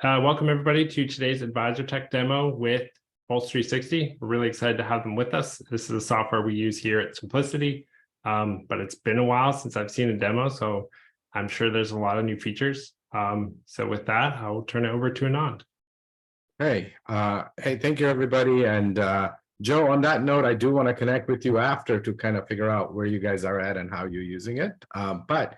Welcome everybody to today's Advisor Tech demo with Pulse360. We're really excited to have them with us. This is a software we use here at Simplicity, but it's been a while since I've seen a demo, so I'm sure there's a lot of new features. So with that, I'll turn it over to Anand. Hey, thank you everybody. And Joe, on that note, I do want to connect with you after to kind of figure out where you guys are at and how you're using it. But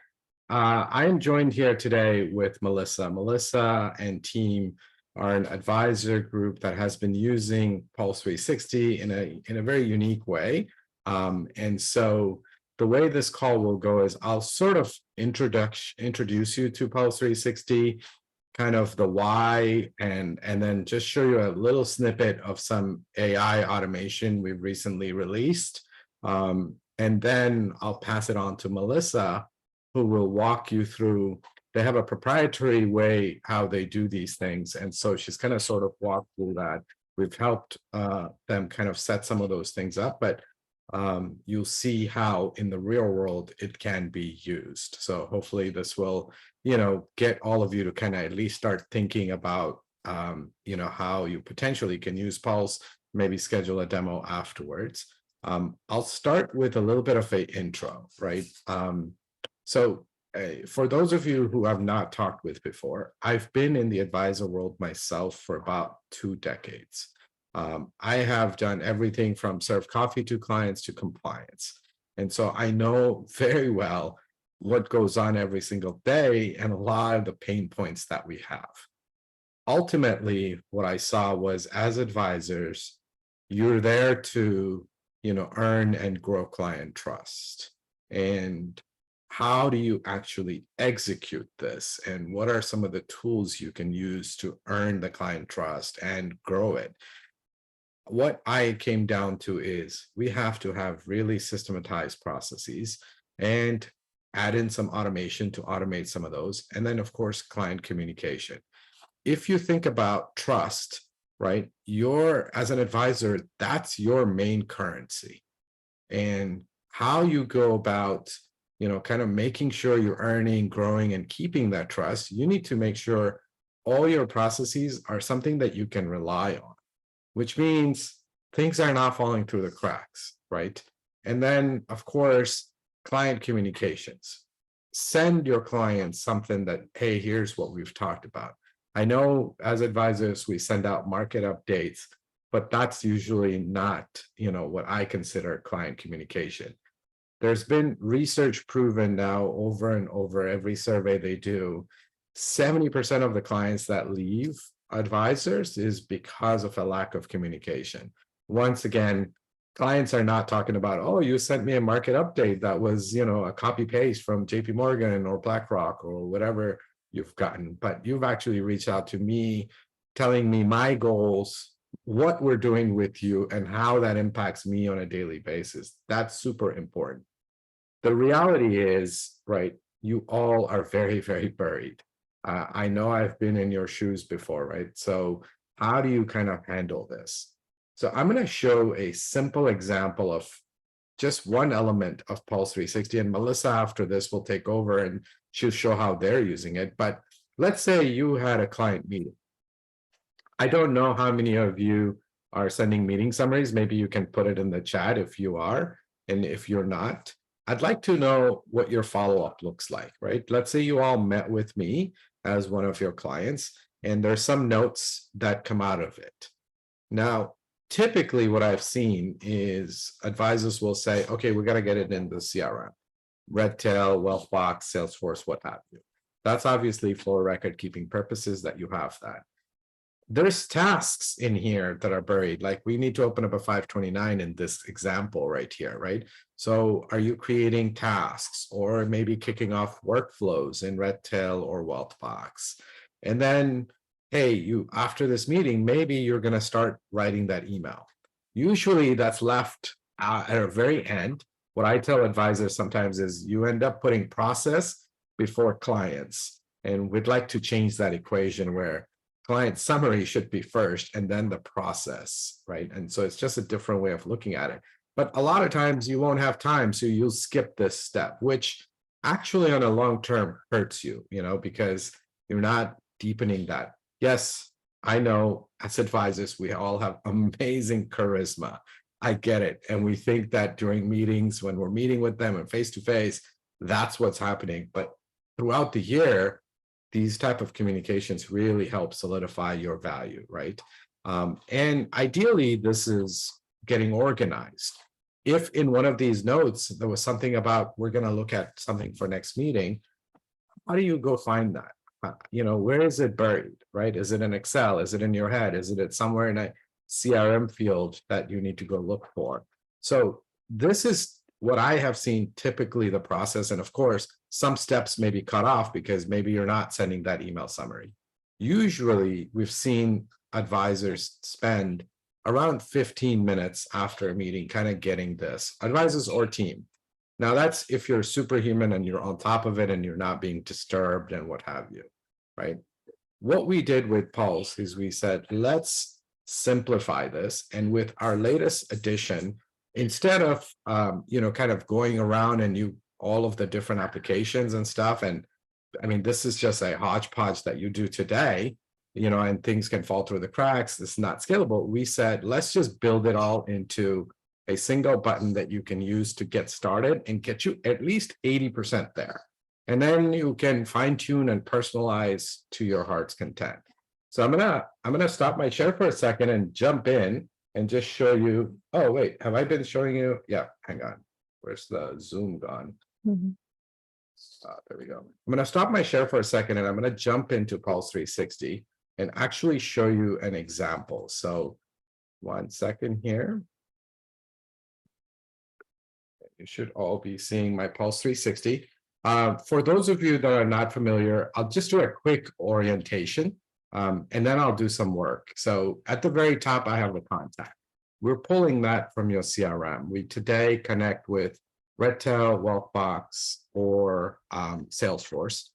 I am joined here today with Melissa. Melissa and team are an advisor group that has been using Pulse360 in a very unique way. And so the way this call will go is I'll sort of introduce you to Pulse360, kind of the why, and then just show you a little snippet of some AI automation we've recently released. And then I'll pass it on to Melissa, who will walk you through. They have a proprietary way how they do these things. And so she's kind of sort of walked through that. We've helped them kind of set some of those things up, but you'll see how in the real world it can be used. So hopefully this will, get all of you to kind of at least start thinking about, how you potentially can use Pulse, maybe schedule a demo afterwards. I'll start with a little bit of an intro, right? So for those of you who have not talked with before, I've been in the advisor world myself for about 2 decades. I have done everything from serve coffee to clients to compliance. And so I know very well what goes on every single day and a lot of the pain points that we have. Ultimately, what I saw was as advisors, you're there to, earn and grow client trust. And how do you actually execute this? And what are some of the tools you can use to earn the client trust and grow it? What I came down to is we have to have really systematized processes and add in some automation to automate some of those. And then, of course, client communication. If you think about trust, right, as an advisor, that's your main currency. And how you go about kind of making sure you're earning, growing, and keeping that trust, you need to make sure all your processes are something that you can rely on, which means things are not falling through the cracks, right? And then, of course, client communications. Send your clients something that, hey, here's what we've talked about. I know as advisors, we send out market updates, but that's usually not, what I consider client communication. There's been research proven now over and over, every survey they do, 70% of the clients that leave advisors is because of a lack of communication. Once again, clients are not talking about, oh, you sent me a market update that was, a copy paste from JP Morgan or BlackRock or whatever you've gotten, but you've actually reached out to me, telling me my goals, what we're doing with you, and how that impacts me on a daily basis. That's super important. The reality is, right, you all are very, very buried. I know I've been in your shoes before, right? So how do you kind of handle this? So I'm going to show a simple example of just one element of Pulse360, and Melissa after this will take over and she'll show how they're using it. But let's say you had a client meeting. I don't know how many of you are sending meeting summaries. Maybe you can put it in the chat if you are, and if you're not, I'd like to know what your follow-up looks like, right? Let's say you all met with me as one of your clients, and there's some notes that come out of it. Now, typically what I've seen is advisors will say, okay, we got to get it in the CRM, Redtail, Wealthbox, Salesforce, what have you. That's obviously for record-keeping purposes that you have that. There's tasks in here that are buried. Like we need to open up a 529 in this example right here, right? So are you creating tasks or maybe kicking off workflows in Redtail or Wealthbox? And then, hey, after this meeting, maybe you're going to start writing that email. Usually that's left at a very end. What I tell advisors sometimes is you end up putting process before clients. And we'd like to change that equation where client summary should be first and then the process, right? And so it's just a different way of looking at it. But a lot of times you won't have time, so you'll skip this step, which actually on a long term hurts you, because you're not deepening that Yes, I know as advisors, we all have amazing charisma. I get it. And we think that during meetings, when we're meeting with them and face to face, that's what's happening. But throughout the year, these type of communications really help solidify your value, right? And ideally, this is getting organized. If in one of these notes, there was something about, we're going to look at something for next meeting, how do you go find that? Where is it buried, right? Is it in Excel? Is it in your head? Is it somewhere in a CRM field that you need to go look for? So this is what I have seen typically the process. And of course, some steps may be cut off because maybe you're not sending that email summary. Usually we've seen advisors spend around 15 minutes after a meeting kind of getting this, advisors or team. Now that's if you're superhuman and you're on top of it and you're not being disturbed and what have you, right? What we did with Pulse is we said, let's simplify this. And with our latest edition, instead of, kind of going around and all of the different applications and stuff, and I mean, this is just a hodgepodge that you do today, and things can fall through the cracks. It's not scalable. We said, let's just build it all into a single button that you can use to get started and get you at least 80% there. And then you can fine tune and personalize to your heart's content. So I'm gonna stop my share for a second and jump in and just show you. Oh, wait, have I been showing you? Yeah, hang on. Where's the Zoom gone? There we go. I'm gonna stop my share for a second and I'm gonna jump into Pulse 360 and actually show you an example. So 1 second here. You should all be seeing my Pulse 360. For those of you that are not familiar, I'll just do a quick orientation and then I'll do some work. So at the very top, I have a contact. We're pulling that from your CRM. We today connect with Redtail, Wealthbox, or Salesforce.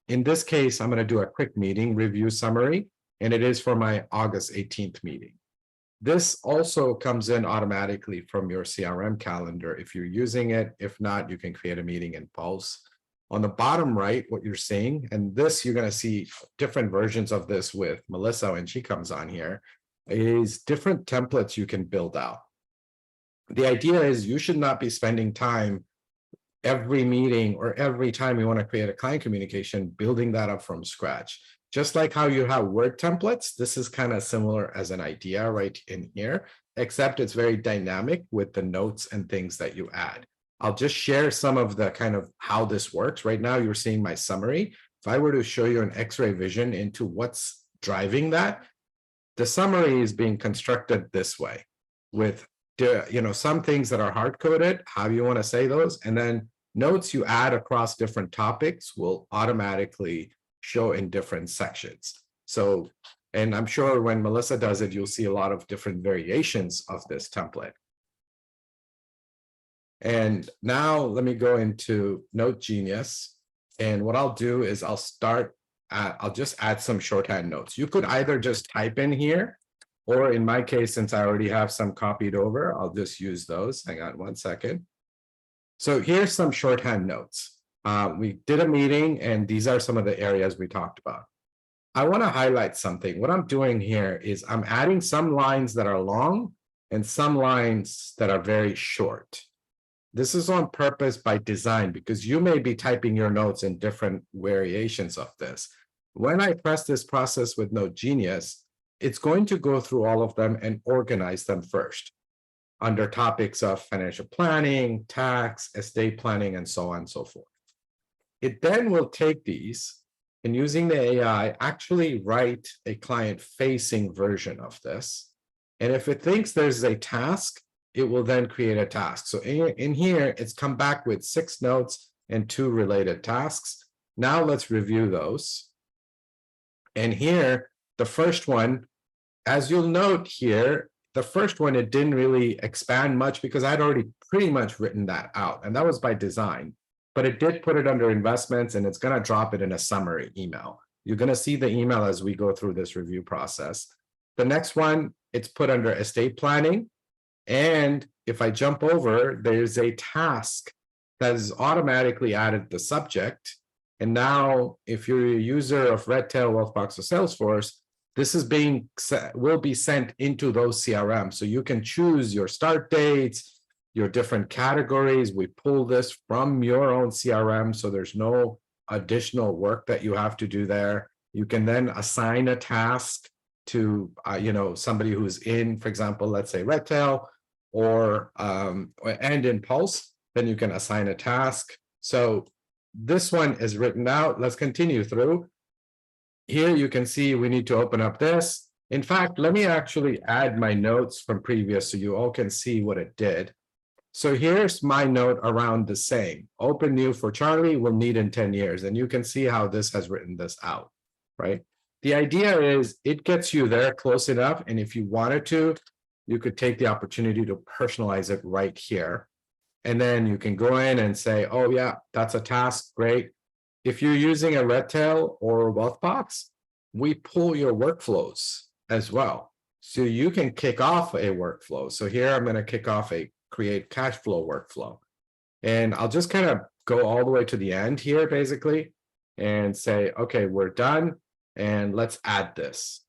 In this case, I'm going to do a quick meeting review summary, and it is for my August 18th meeting. This also comes in automatically from your CRM calendar if you're using it. If not, you can create a meeting in Pulse. On the bottom right, what you're seeing, and this you're going to see different versions of this with Melissa when she comes on here, is different templates you can build out. The idea is you should not be spending time every meeting or every time you want to create a client communication, building that up from scratch. Just like how you have Word templates, this is kind of similar as an idea right in here, except it's very dynamic with the notes and things that you add. I'll just share some of the kind of how this works. Right now, you're seeing my summary. If I were to show you an X-ray vision into what's driving that, the summary is being constructed this way with, some things that are hard-coded, how you want to say those, and then notes you add across different topics will automatically show in different sections. So, and I'm sure when Melissa does it, you'll see a lot of different variations of this template. And now let me go into Note Genius. And what I'll do is I'll just add some shorthand notes. You could either just type in here, or in my case, since I already have some copied over, I'll just use those. Hang on 1 second. So here's some shorthand notes. We did a meeting and these are some of the areas we talked about. I want to highlight something. What I'm doing here is I'm adding some lines that are long and some lines that are very short. This is on purpose by design because you may be typing your notes in different variations of this. When I press this process with Note Genius, it's going to go through all of them and organize them first under topics of financial planning, tax, estate planning, and so on and so forth. It then will take these and using the AI actually write a client-facing version of this. And if it thinks there's a task, it will then create a task. So in here, it's come back with 6 notes and 2 related tasks. Now let's review those. And here, the first one, as you'll note here, the first one, it didn't really expand much because I'd already pretty much written that out. And that was by design. But it did put it under investments and it's going to drop it in a summary email. You're going to see the email as we go through this review process. The next one, it's put under estate planning. And if I jump over, there's a task that is automatically added the subject. And now if you're a user of Redtail, Wealthbox, or Salesforce, this is will be sent into those CRM. So you can choose your start dates, your different categories. We pull this from your own CRM, so there's no additional work that you have to do there. You can then assign a task to somebody who's in, for example, let's say Redtail or and in Pulse, then you can assign a task. So this one is written out. Let's continue through. Here you can see we need to open up this. In fact, let me actually add my notes from previous so you all can see what it did. So here's my note around the same. Open new for Charlie will need in 10 years. And you can see how this has written this out, right? The idea is it gets you there close enough. And if you wanted to, you could take the opportunity to personalize it right here. And then you can go in and say, oh yeah, that's a task, great. If you're using a Redtail or Wealthbox, we pull your workflows as well. So you can kick off a workflow. So here I'm going to kick off a create cash flow workflow. And I'll just kind of go all the way to the end here, basically, and say, okay, we're done. And let's add this.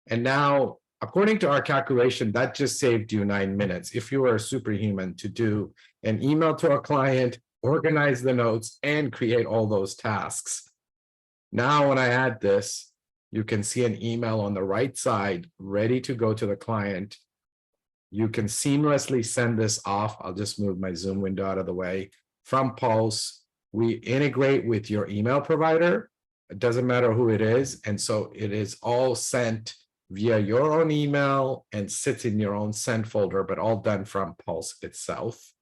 And now, according to our calculation, that just saved you 9 minutes. If you were a superhuman to do an email to a client, organize the notes, and create all those tasks. Now, when I add this, you can see an email on the right side, ready to go to the client. You can seamlessly send this off. I'll just move my Zoom window out of the way. From Pulse, we integrate with your email provider. It doesn't matter who it is. And so it is all sent via your own email and sits in your own sent folder, but all done from Pulse itself.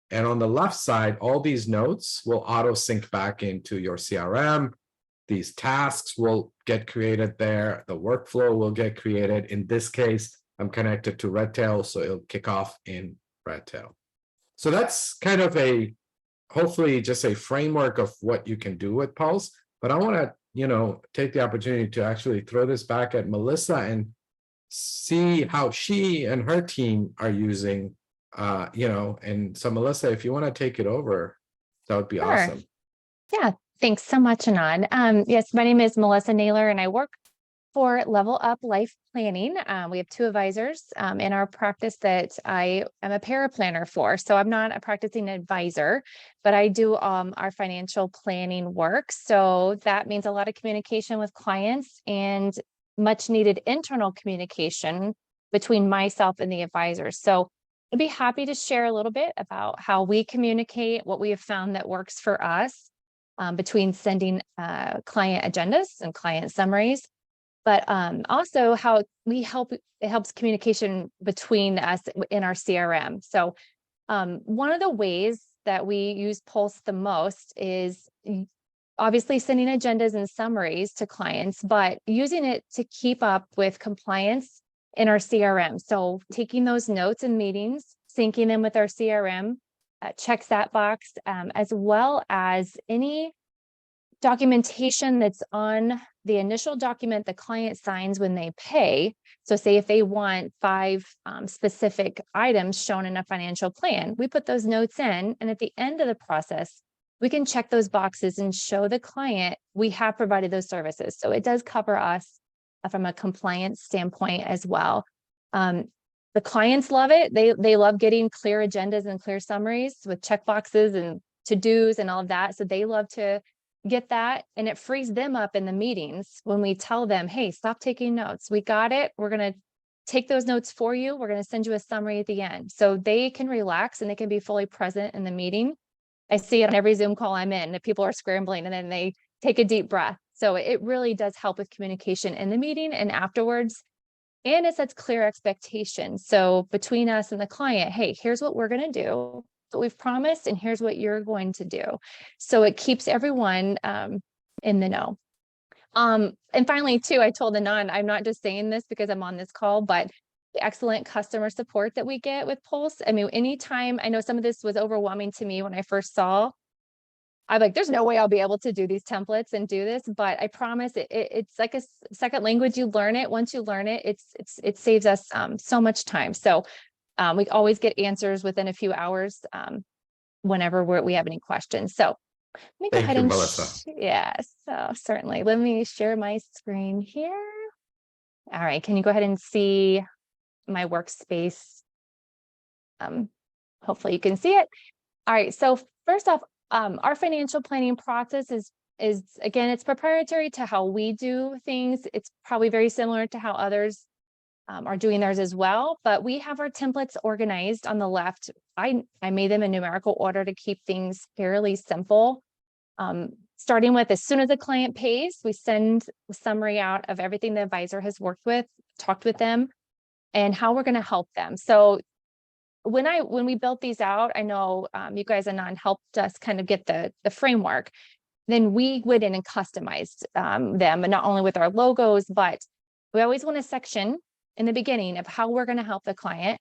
And on the left side, all these notes will auto sync back into your CRM. These tasks will get created there. The workflow will get created. In this case, I'm connected to Redtail, so it'll kick off in Redtail. So that's kind of hopefully just a framework of what you can do with Pulse. But I want to, take the opportunity to actually throw this back at Melissa and see how she and her team are using and so Melissa, if you want to take it over, that would be awesome. Yeah, thanks so much, Anand. Yes, my name is Melissa Naylor, and I work for Level Up Life Planning. We have 2 advisors in our practice that I am a paraplanner for. So I'm not a practicing advisor, but I do our financial planning work. So that means a lot of communication with clients and much needed internal communication between myself and the advisors. So I'd be happy to share a little bit about how we communicate, what we have found that works for us between sending client agendas and client summaries, but also how it helps communication between us in our CRM. So one of the ways that we use Pulse the most is obviously sending agendas and summaries to clients, but using it to keep up with compliance in our CRM. So taking those notes and meetings, syncing them with our CRM, checks that box, as well as any documentation that's on the initial document the client signs when they pay. So say if they want 5 specific items shown in a financial plan, we put those notes in, and at the end of the process, we can check those boxes and show the client we have provided those services. So it does cover us from a compliance standpoint as well. The clients love it. They love getting clear agendas and clear summaries with check boxes and to-dos and all of that. So they love to get that, and it frees them up in the meetings when we tell them, hey, stop taking notes. We got it. We're going to take those notes for you. We're going to send you a summary at the end. So they can relax and they can be fully present in the meeting. I see it on every Zoom call I'm in, that people are scrambling and then they take a deep breath. So it really does help with communication in the meeting and afterwards. And it sets clear expectations. So between us and the client, hey, here's what we're going to do, what we've promised, and here's what you're going to do. So it keeps everyone in the know. And finally, too, I told Anand, I'm not just saying this because I'm on this call, but the excellent customer support that we get with Pulse. I mean, anytime, I know some of this was overwhelming to me when I first saw, I'm like, there's no way I'll be able to do these templates and do this, but I promise it's like a second language. You learn it. Once you learn it, it saves us so much time. So we always get answers within a few hours whenever we have any questions. So let me go ahead and Melissa. yes, so certainly. Let me share my screen here. All right, can you go ahead and see my workspace? Hopefully you can see it. All right, so first off, our financial planning process is again, it's proprietary to how we do things. It's probably very similar to how others are doing theirs as well, but we have our templates organized on the left. I made them in numerical order to keep things fairly simple. Starting with, as soon as the client pays, we send a summary out of everything the advisor has worked with, talked with them, and how we're going to help them. So when we built these out, I know you guys, Anon, helped us kind of get the framework. Then we went in and customized them, and not only with our logos, but we always want a section in the beginning of how we're going to help the client.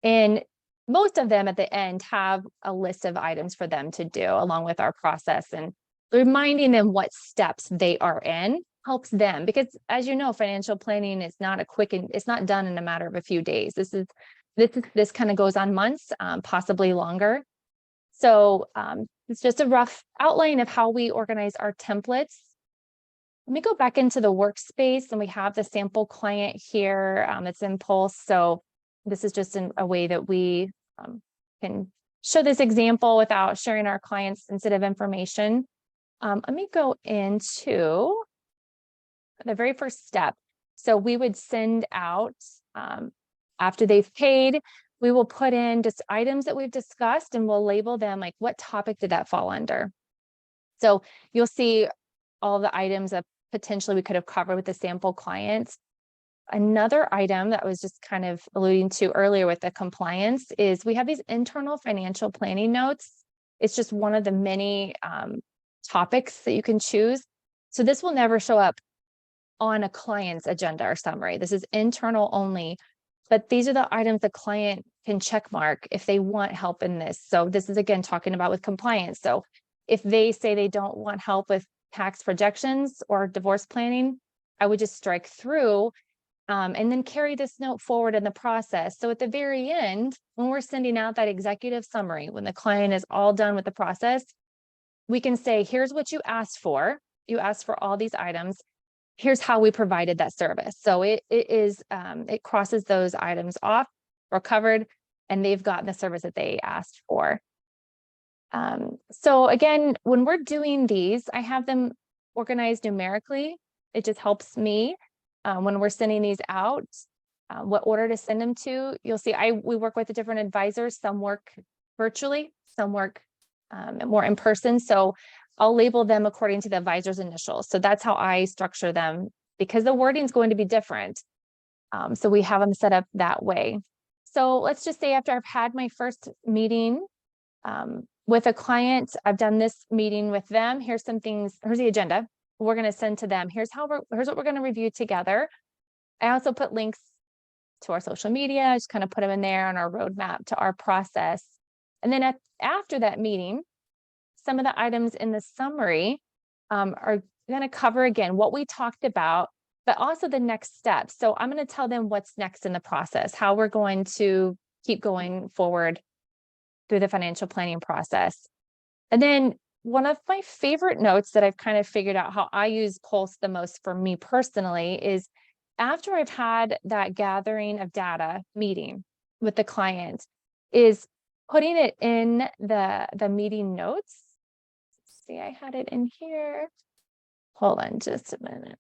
And most of them at the end have a list of items for them to do along with our process, and reminding them what steps they are in helps them, because as you know, financial planning is not it's not done in a matter of a few days. This kind of goes on months, possibly longer. So it's just a rough outline of how we organize our templates. Let me go back into the workspace, and we have the sample client here. It's in Pulse. So this is just a way that we can show this example without sharing our client's sensitive information. Let me go into the very first step. So we would send out, after they've paid, we will put in just items that we've discussed, and we'll label them like, what topic did that fall under? So you'll see all the items that potentially we could have covered with the sample clients. Another item that I was just kind of alluding to earlier with the compliance is we have these internal financial planning notes. It's just one of the many topics that you can choose. So this will never show up on a client's agenda or summary. This is internal only, but these are the items the client can check mark if they want help in this. So this is, again, talking about with compliance. So if they say they don't want help with tax projections or divorce planning, I would just strike through and then carry this note forward in the process. So at the very end, when we're sending out that executive summary, when the client is all done with the process, we can say, here's what you asked for. You asked for all these items. Here's how we provided that service. So it crosses those items off or covered, and they've gotten the service that they asked for. So again, when we're doing these, I have them organized numerically. It just helps me when we're sending these out, what order to send them to. You'll see we work with the different advisors. Some work virtually, some work more in person. So I'll label them according to the advisor's initials. So that's how I structure them, because the wording is going to be different. So we have them set up that way. So let's just say after I've had my first meeting with a client, I've done this meeting with them. Here's some things, here's the agenda we're going to send to them. Here's what we're going to review together. I also put links to our social media, just kind of put them in there on our roadmap to our process. And then after that meeting, some of the items in the summary are going to cover, again, what we talked about, but also the next steps. So I'm going to tell them what's next in the process, how we're going to keep going forward through the financial planning process. And then one of my favorite notes that I've kind of figured out how I use Pulse the most for me personally is after I've had that gathering of data meeting with the client, is putting it in the meeting notes. See, I had it in here. Hold on just a minute.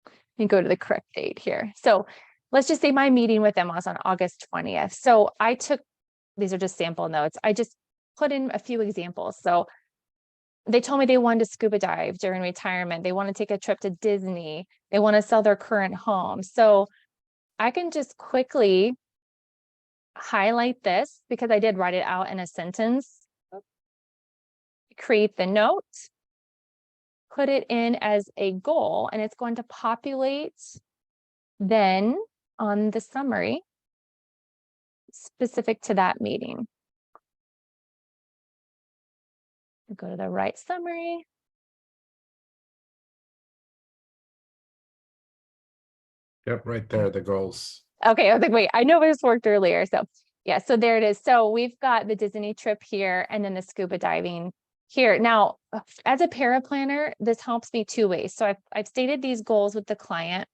Let me go to the correct date here. So let's just say my meeting with them was on August 20th. So I took, these are just sample notes. I just put in a few examples. So they told me they wanted to scuba dive during retirement. They want to take a trip to Disney. They want to sell their current home. So I can just quickly highlight this because I did write it out in a sentence. Create the note, put it in as a goal, and it's going to populate then on the summary specific to that meeting. Go to the right summary. Yep, right there, the goals. Okay, I was like, wait, I know this worked earlier. So yeah, so there it is. So we've got the Disney trip here and then the scuba diving here. Now, as a paraplanner, this helps me two ways. So I've stated these goals with the client.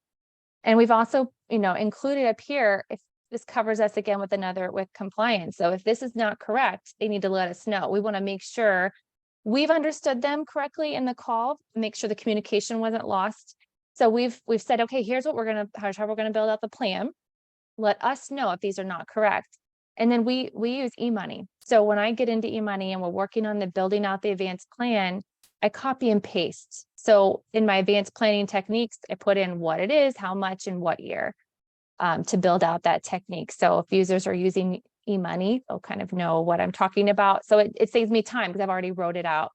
And we've also, included up here, if this covers us again with compliance. So if this is not correct, they need to let us know. We want to make sure we've understood them correctly in the call, make sure the communication wasn't lost. So we've said, okay, here's what how we're gonna build out the plan. Let us know if these are not correct. And then we use eMoney. So when I get into eMoney and we're working on the building out the advanced plan, I copy and paste. So in my advanced planning techniques, I put in what it is, how much, and what year to build out that technique. So if users are using eMoney, they'll kind of know what I'm talking about. So it saves me time because I've already wrote it out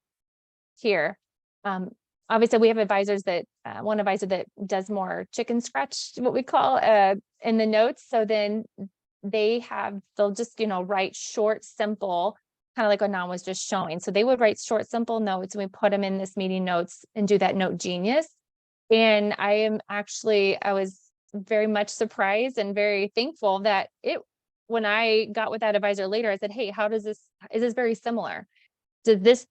here. Obviously, we have advisors that one advisor that does more chicken scratch, what we call in the notes. So then they'll just, write short, simple, kind of like what Nan was just showing. So they would write short, simple notes, and we put them in this meeting notes and do that note genius. And I was very much surprised and very thankful that when I got with that advisor later, I said, hey, is this very similar? Did this,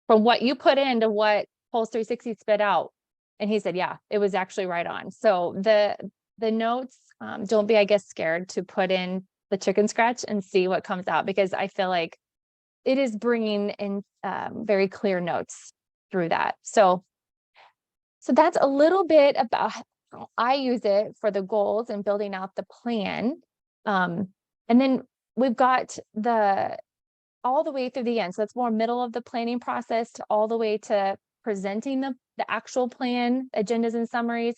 from what you put into what Pulse360 spit out? And he said, yeah, it was actually right on. So the notes, don't be, I guess, scared to put in the chicken scratch and see what comes out, because I feel like it is bringing in very clear notes through that. So that's a little bit about how I use it for the goals and building out the plan. And then we've got all the way through the end. So that's more middle of the planning process to all the way to presenting the actual plan, agendas and summaries,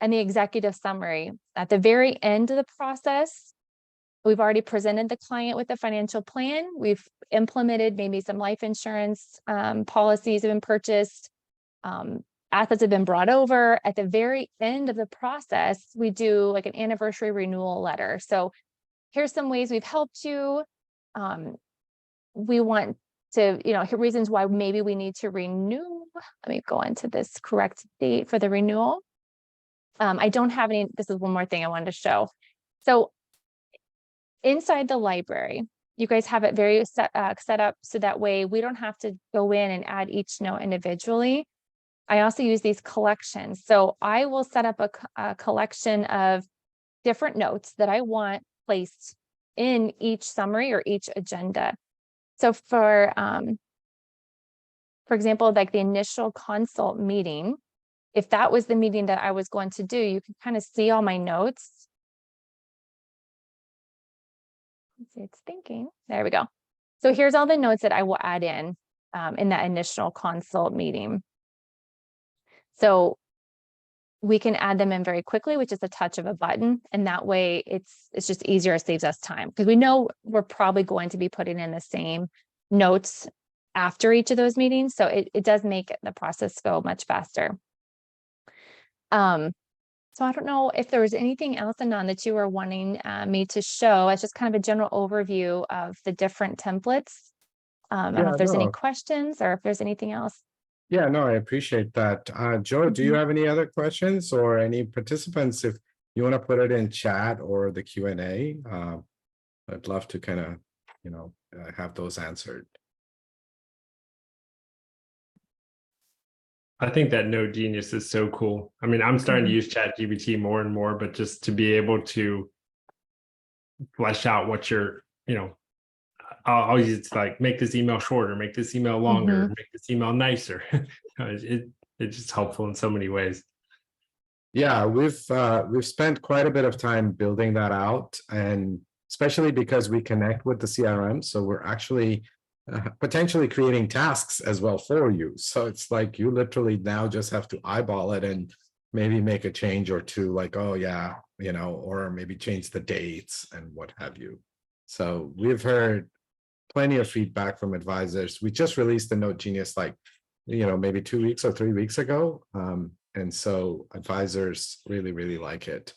and the executive summary. At the very end of the process, we've already presented the client with the financial plan. We've implemented maybe some life insurance policies have been purchased. Assets have been brought over. At the very end of the process, we do like an anniversary renewal letter. So here's some ways we've helped you. We want to, reasons why maybe we need to renew. Let me go into this correct date for the renewal. I don't have any, this is one more thing I wanted to show. So inside the library, you guys have it very set up so that way we don't have to go in and add each note individually. I also use these collections. So I will set up a collection of different notes that I want placed in each summary or each agenda. So for example, like the initial consult meeting, if that was the meeting that I was going to do, you can kind of see all my notes. Let's see, it's thinking. There we go. So here's all the notes that I will add in that initial consult meeting. So we can add them in very quickly, which is a touch of a button. And that way it's just easier, it saves us time, because we know we're probably going to be putting in the same notes after each of those meetings. So it does make the process go much faster. So I don't know if there was anything else, Anand, that you were wanting me to show. It's just kind of a general overview of the different templates. I don't know if there's any questions or if there's anything else. Yeah, no, I appreciate that. Joe, do you have any other questions or any participants? If you want to put it in chat or the Q&A, I'd love to kind of, have those answered. I think that Node Genius is so cool. I mean, I'm starting to use ChatGPT more and more, but just to be able to flesh out what you're, I'll use like make this email shorter, make this email longer, make this email nicer. It's just helpful in so many ways. Yeah, we've spent quite a bit of time building that out, and especially because we connect with the CRM, so we're actually potentially creating tasks as well for you. So it's like you literally now just have to eyeball it and maybe make a change or two, like, oh yeah, or maybe change the dates and what have you. So we've heard plenty of feedback from advisors. We just released the Note Genius maybe 2 weeks or 3 weeks ago. And so advisors really, really like it.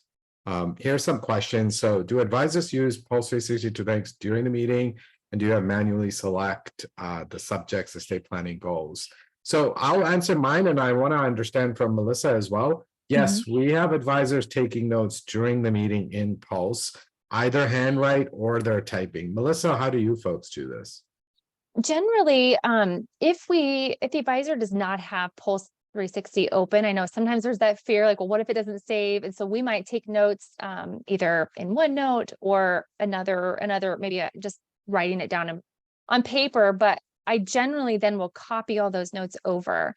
Here's some questions. So do advisors use Pulse360 to thanks during the meeting? And do you have manually select the subjects, estate planning goals? So I'll answer mine, and I want to understand from Melissa as well. Yes, we have advisors taking notes during the meeting in Pulse, either handwrite or they're typing. Melissa, how do you folks do this? Generally, if the advisor does not have Pulse 360 open. I know sometimes there's that fear, like, well, what if it doesn't save? And so we might take notes either in OneNote or another, maybe just writing it down on paper. But I generally then will copy all those notes over,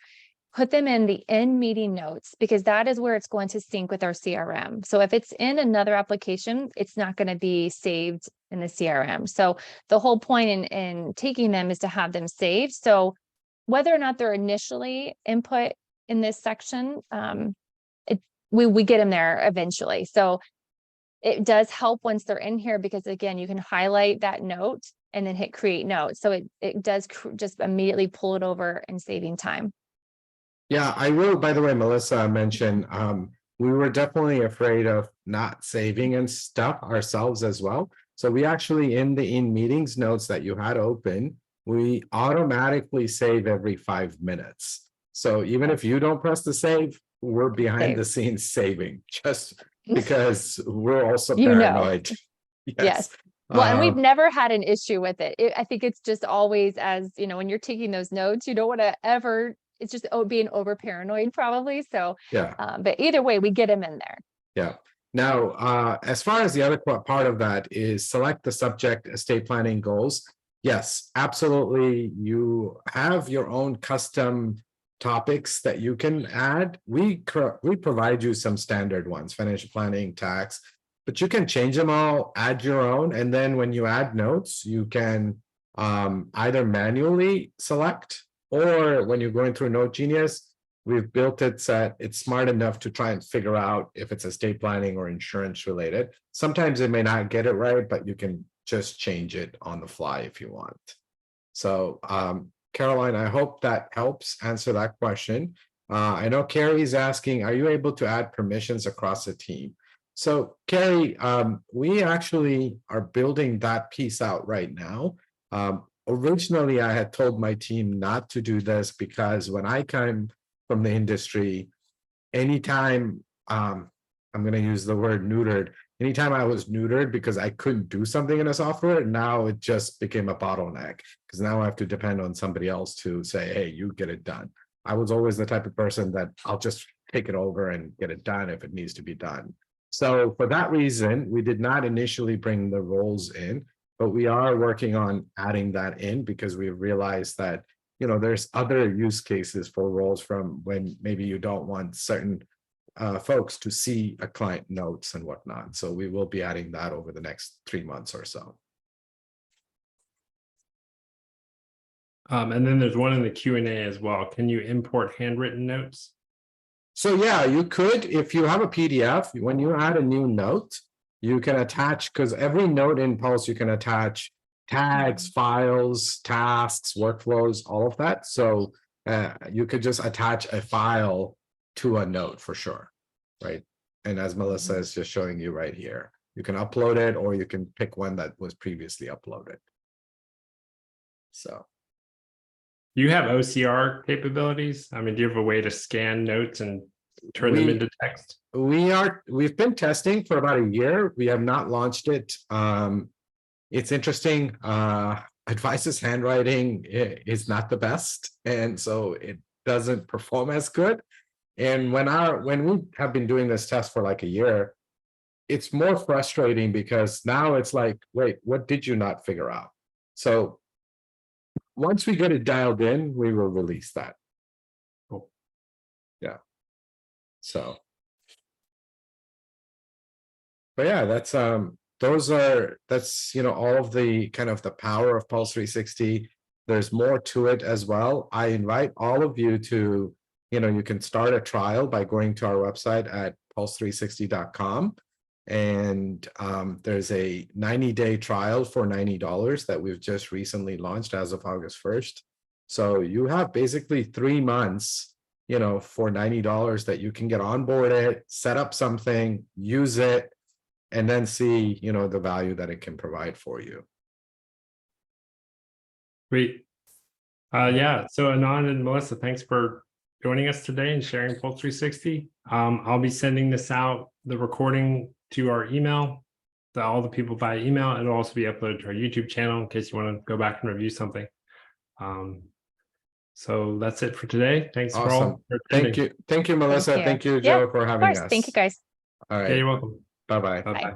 put them in the in-meeting notes, because that is where it's going to sync with our CRM. So if it's in another application, it's not going to be saved in the CRM. So the whole point in taking them is to have them saved. So whether or not they're initially input in this section, we get them there eventually. So it does help once they're in here, because again, you can highlight that note and then hit create note. So it does just immediately pull it over and saving time. Yeah, I will, by the way, Melissa mentioned, we were definitely afraid of not saving and stuff ourselves as well. So we actually, in the meetings notes that you had open, we automatically save every 5 minutes. So even if you don't press the save, we're behind the scenes saving, just because we're also paranoid. Yes. Well, and we've never had an issue with it. I think it's just always, as you know, when you're taking those notes, you don't want to ever, it's just being over paranoid probably. So, yeah. But either way, we get them in there. Yeah. Now, as far as the other part of that is select the subject estate planning goals. Yes, absolutely. You have your own custom topics that you can add. We provide you some standard ones, financial planning, tax, but you can change them all, add your own. And then when you add notes, you can either manually select, or when you're going through Note Genius, we've built it so that it's smart enough to try and figure out if it's estate planning or insurance related. Sometimes it may not get it right, but you can just change it on the fly if you want. So, Caroline, I hope that helps answer that question. I know Carrie's asking, are you able to add permissions across the team? So, Carrie, we actually are building that piece out right now. Originally, I had told my team not to do this because when I came from the industry, anytime I'm going to use the word neutered, anytime I was neutered because I couldn't do something in a software, now it just became a bottleneck, because now I have to depend on somebody else to say, hey, you get it done. I was always the type of person that I'll just take it over and get it done if it needs to be done. So for that reason, we did not initially bring the roles in, but we are working on adding that in, because we realized that, you know, there's other use cases for roles from when maybe you don't want certain folks to see a client notes and whatnot. So we will be adding that over the next 3 months or so. And then there's one in the Q&A as well. Can you import handwritten notes? So yeah, you could, if you have a PDF, when you add a new note, you can attach, because every note in Pulse, you can attach tags, files, tasks, workflows, all of that. So you could just attach a file to a note for sure, right? And as Melissa is just showing you right here, you can upload it, or you can pick one that was previously uploaded. So. You have OCR capabilities? I mean, do you have a way to scan notes and turn them into text? We've been testing for about a year. We have not launched it. It's interesting. Advice's handwriting is not the best, and so it doesn't perform as good. And when we have been doing this test for like a year, it's more frustrating, because now it's like, wait, what did you not figure out? So once we get it dialed in, we will release that. Cool. Yeah. So. But yeah, that's you know, all of the kind of the power of Pulse 360. There's more to it as well. I invite all of you to, you know, you can start a trial by going to our website at pulse360.com. And there's a 90-day trial for $90 that we've just recently launched as of August 1st. So you have basically 3 months, you know, for $90 that you can get onboarded, set up something, use it, and then see, you know, the value that it can provide for you. Great. Yeah, so Anand and Melissa, thanks for joining us today and sharing Pulse 360. I'll be sending this out, the recording, to our email, to all the people by email. It'll also be uploaded to our YouTube channel in case you want to go back and review something. So that's it for today. Thanks for Awesome. all. For attending. Thank you, Melissa. Thank you, Yeah, Joe, for Of having course. us. Thank you, guys. All Yeah, right, you're welcome. bye-bye. Bye-bye.